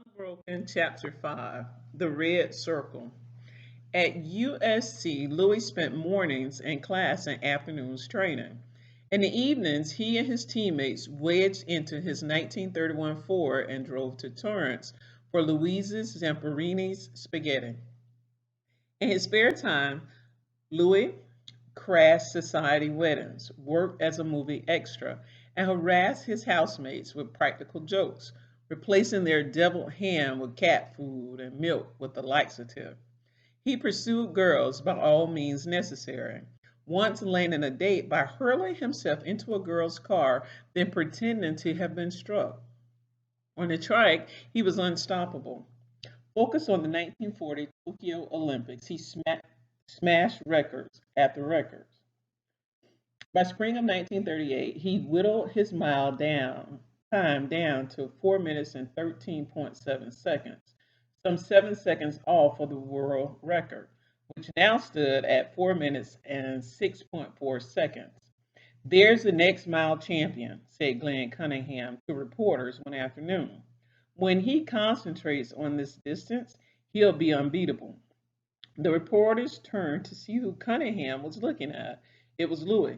Unbroken Chapter 5 The Red Circle. At USC, Louis spent mornings in class and afternoons training. In the evenings, he and his teammates wedged into his 1931 Ford and drove to Torrance for Louise's Zamperini's spaghetti. In his spare time, Louis crashed society weddings, worked as a movie extra, and harassed his housemates with practical jokes, replacing their deviled ham with cat food and milk with a laxative. He pursued girls by all means necessary, once landing a date by hurling himself into a girl's car, then pretending to have been struck. On the track, he was unstoppable. Focused on the 1940 Tokyo Olympics, he smashed records after records. By spring of 1938, he whittled his time down to 4 minutes and 13.7 seconds, some 7 seconds off of the world record, which now stood at 4 minutes and 6.4 seconds. There's the next mile champion, said Glenn Cunningham to reporters one afternoon. When he concentrates on this distance, he'll be unbeatable. The reporters turned to see who Cunningham was looking at. It was Louis,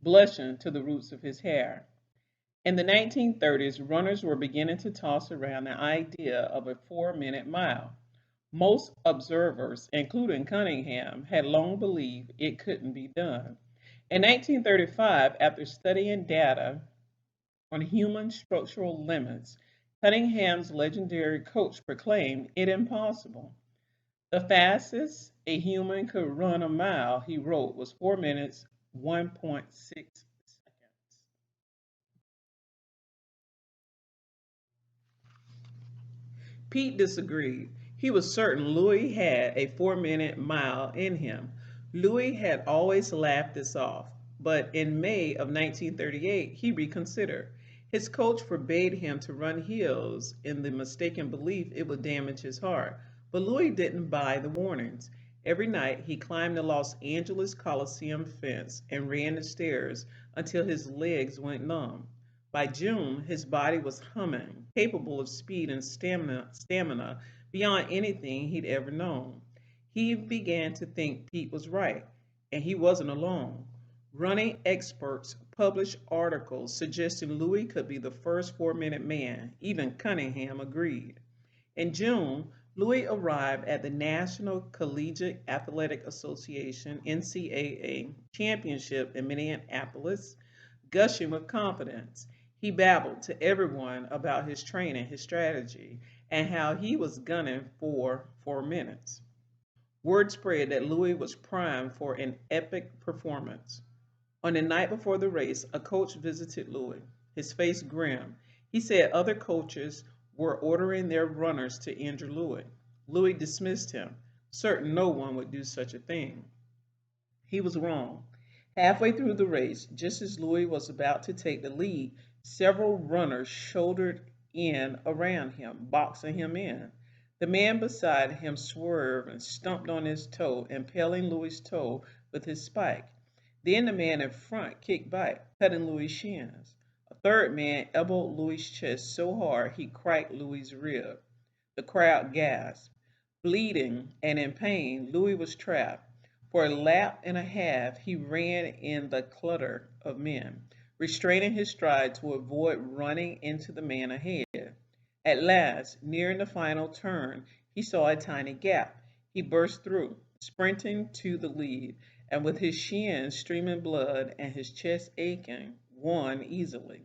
blushing to the roots of his hair. In the 1930s, runners were beginning to toss around the idea of a 4 minute mile. Most observers, including Cunningham, had long believed it couldn't be done. In 1935, after studying data on human structural limits, Cunningham's legendary coach proclaimed it impossible. The fastest a human could run a mile, he wrote, was 4 minutes, 1.6 seconds. Pete disagreed. He was certain Louis had a 4 minute mile in him. Louis had always laughed this off, but in May of 1938 he reconsidered. His coach forbade him to run hills in the mistaken belief it would damage his heart, but Louis didn't buy the warnings. Every night he climbed the Los Angeles Coliseum fence and ran the stairs until his legs went numb. By June, his body was humming, capable of speed and stamina beyond anything he'd ever known. He began to think Pete was right, and he wasn't alone. Running experts published articles suggesting Louis could be the first 4 minute man. Even Cunningham agreed. In June, Louis arrived at the National Collegiate Athletic Association NCAA championship in Minneapolis, gushing with confidence. He babbled to everyone about his training, his strategy, and how he was gunning for 4 minutes. Word spread that Louis was primed for an epic performance. On the night before the race, a coach visited Louis, his face grim. He said other coaches were ordering their runners to injure Louis. Louis dismissed him, certain no one would do such a thing. He was wrong. Halfway through the race, just as Louis was about to take the lead, several runners shouldered in around him, boxing him in. The man beside him swerved and stumped on his toe, impaling Louis' toe with his spike. Then the man in front kicked back, cutting Louis' shins. A third man elbowed Louis' chest so hard he cracked Louis' rib. The crowd gasped. Bleeding and in pain, Louis was trapped. For a lap and a half, he ran in the clutter of men, restraining his stride to avoid running into the man ahead. At last, nearing the final turn, he saw a tiny gap. He burst through, sprinting to the lead, and with his shins streaming blood and his chest aching, won easily.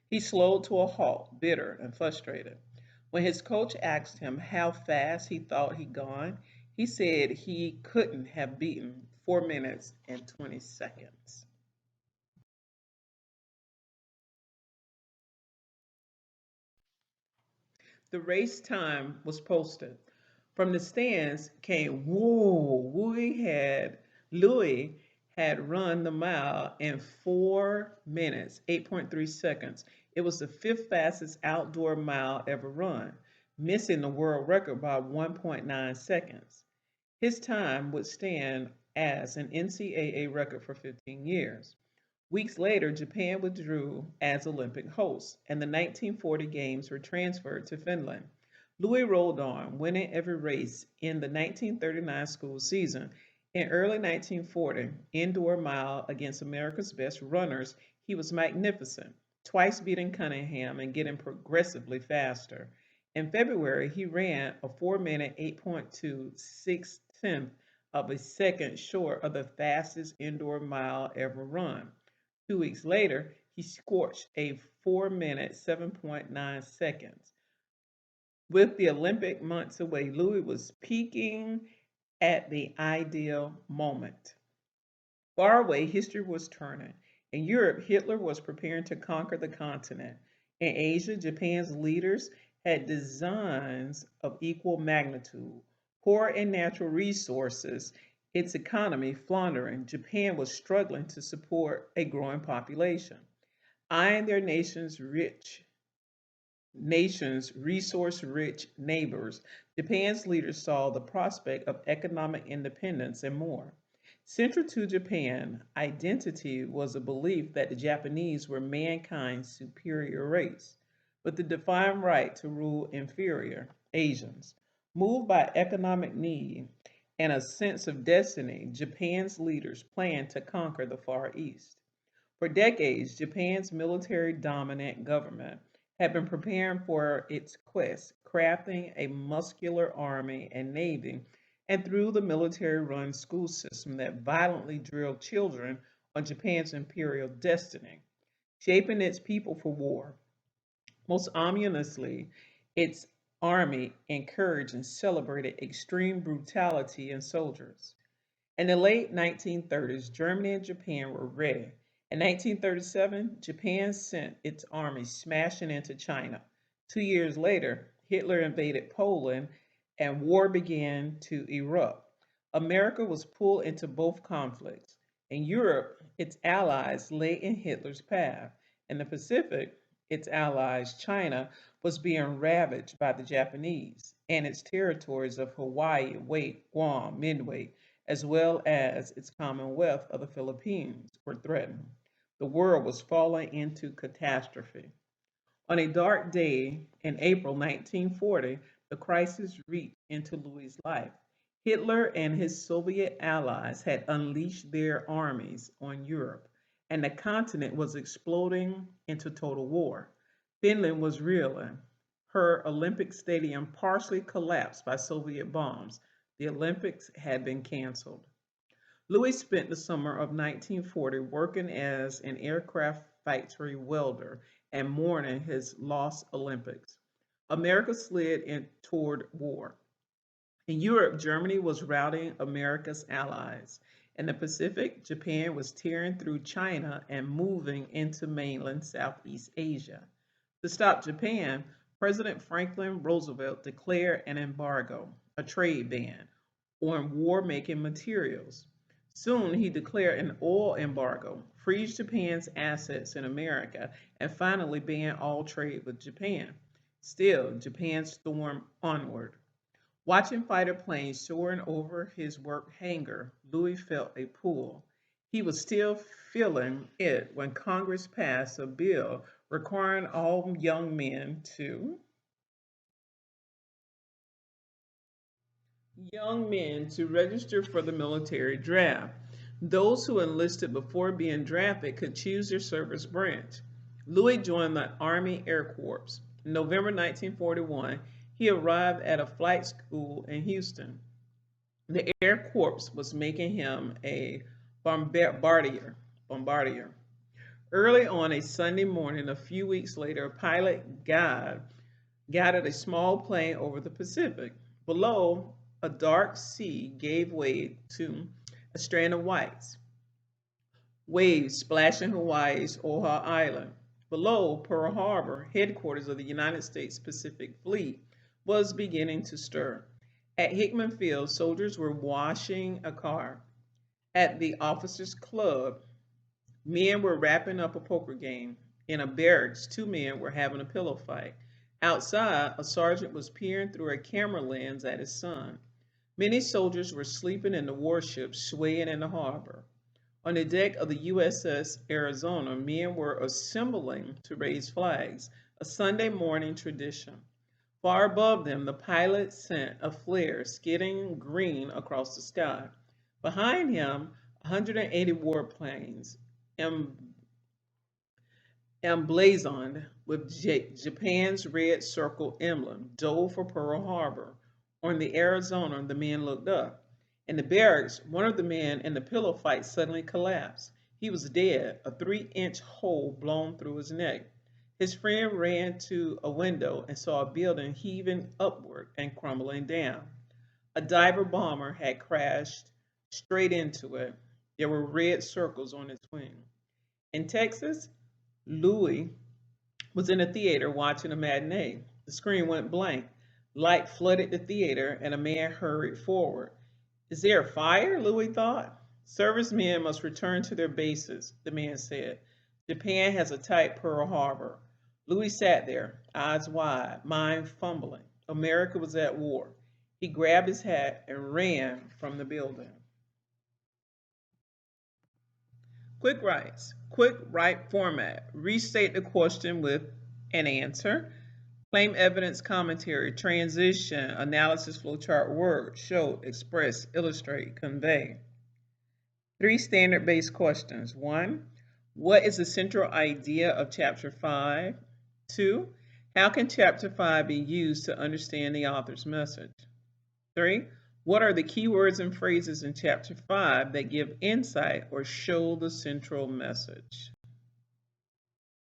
He slowed to a halt, bitter and frustrated. When his coach asked him how fast he thought he'd gone, he said he couldn't have beaten 4 minutes and 20 seconds. The race time was posted. From the stands came, whoa, Louis had run the mile in 4 minutes, 8.3 seconds. It was the fifth fastest outdoor mile ever run, missing the world record by 1.9 seconds. His time would stand as an NCAA record for 15 years. Weeks later, Japan withdrew as Olympic host, and the 1940 Games were transferred to Finland. Louis rolled on, winning every race in the 1939 school season. In early 1940 indoor mile against America's best runners, he was magnificent, twice beating Cunningham and getting progressively faster. In February, he ran a 4-minute 8.26 of a second short of the fastest indoor mile ever run. 2 weeks later, he scorched a 4-minute 7.9 seconds. With the Olympic months away, Louis was peaking at the ideal moment. Far away, history was turning. In Europe, Hitler was preparing to conquer the continent. In Asia, Japan's leaders had designs of equal magnitude. Poor in natural resources, its economy floundering, Japan was struggling to support a growing population. Eyeing their nation's resource rich neighbors, Japan's leaders saw the prospect of economic independence and more. Central to Japan identity was a belief that the Japanese were mankind's superior race, with the defined right to rule inferior Asians. Moved by economic need and a sense of destiny, Japan's leaders planned to conquer the Far East. For decades, Japan's military dominant government had been preparing for its quest, crafting a muscular army and navy, and through the military run school system that violently drilled children on Japan's imperial destiny, shaping its people for war. Most ominously, its army encouraged and celebrated extreme brutality in soldiers. In the late 1930s, Germany and Japan were ready. In 1937, Japan sent its army smashing into China. 2 years later, Hitler invaded Poland and war began to erupt. America was pulled into both conflicts. In Europe, its allies lay in Hitler's path. In the Pacific, its allies, China, was being ravaged by the Japanese, and its territories of Hawaii, Wake, Guam, Midway, as well as its Commonwealth of the Philippines, were threatened. The world was falling into catastrophe. On a dark day in April 1940, the crisis reached into Louis' life. Hitler and his Soviet allies had unleashed their armies on Europe, and the continent was exploding into total war. Finland was reeling. Her Olympic stadium partially collapsed by Soviet bombs. The Olympics had been canceled. Louis spent the summer of 1940 working as an aircraft factory welder and mourning his lost Olympics. America slid in toward war. In Europe, Germany was routing America's allies. In the Pacific, Japan was tearing through China and moving into mainland Southeast Asia. To stop Japan, President Franklin Roosevelt declared an embargo, a trade ban, on war making materials. Soon he declared an oil embargo, freed Japan's assets in America, and finally banned all trade with Japan. Still, Japan stormed onward. Watching fighter planes soaring over his work hangar, Louis felt a pull. He was still feeling it when Congress passed a bill requiring all young men to register for the military draft. Those who enlisted before being drafted could choose their service branch. Louis joined the Army Air Corps. In November 1941, he arrived at a flight school in Houston. The Air Corps was making him a bombardier. Early on a Sunday morning, a few weeks later, a pilot guided a small plane over the Pacific. Below, a dark sea gave way to a strand of whites, waves splashing Hawaii's Oahu Island. Below, Pearl Harbor, headquarters of the United States Pacific Fleet, was beginning to stir. At Hickman Field, soldiers were washing a car. At the officers' club, men were wrapping up a poker game. In a barracks, two men were having a pillow fight. Outside, a sergeant was peering through a camera lens at his son. Many soldiers were sleeping in the warships swaying in the harbor. On the deck of the USS Arizona, men were assembling to raise flags, a Sunday morning tradition. Far above them, the pilot sent a flare skidding green across the sky. Behind him, 180 warplanes emblazoned with Japan's red circle emblem, dove for Pearl Harbor. On the Arizona, the men looked up. In the barracks, one of the men in the pillow fight suddenly collapsed. He was dead, a 3-inch hole blown through his neck. His friend ran to a window and saw a building heaving upward and crumbling down. A diver bomber had crashed straight into it. There were red circles on its wing. In Texas, Louis was in a theater watching a matinee. The screen went blank. Light flooded the theater, and a man hurried forward. Is there a fire? Louis thought. Servicemen must return to their bases, the man said. Japan has attacked Pearl Harbor. Louis sat there, eyes wide, mind fumbling. America was at war. He grabbed his hat and ran from the building. Quick rights. Quick right format. Restate the question with an answer. Claim evidence commentary. Transition. Analysis flowchart. Word. Show. Express. Illustrate. Convey. 3 standard-based questions. 1. What is the central idea of Chapter 5? 2. How can Chapter 5 be used to understand the author's message? 3. What are the key words and phrases in Chapter 5 that give insight or show the central message?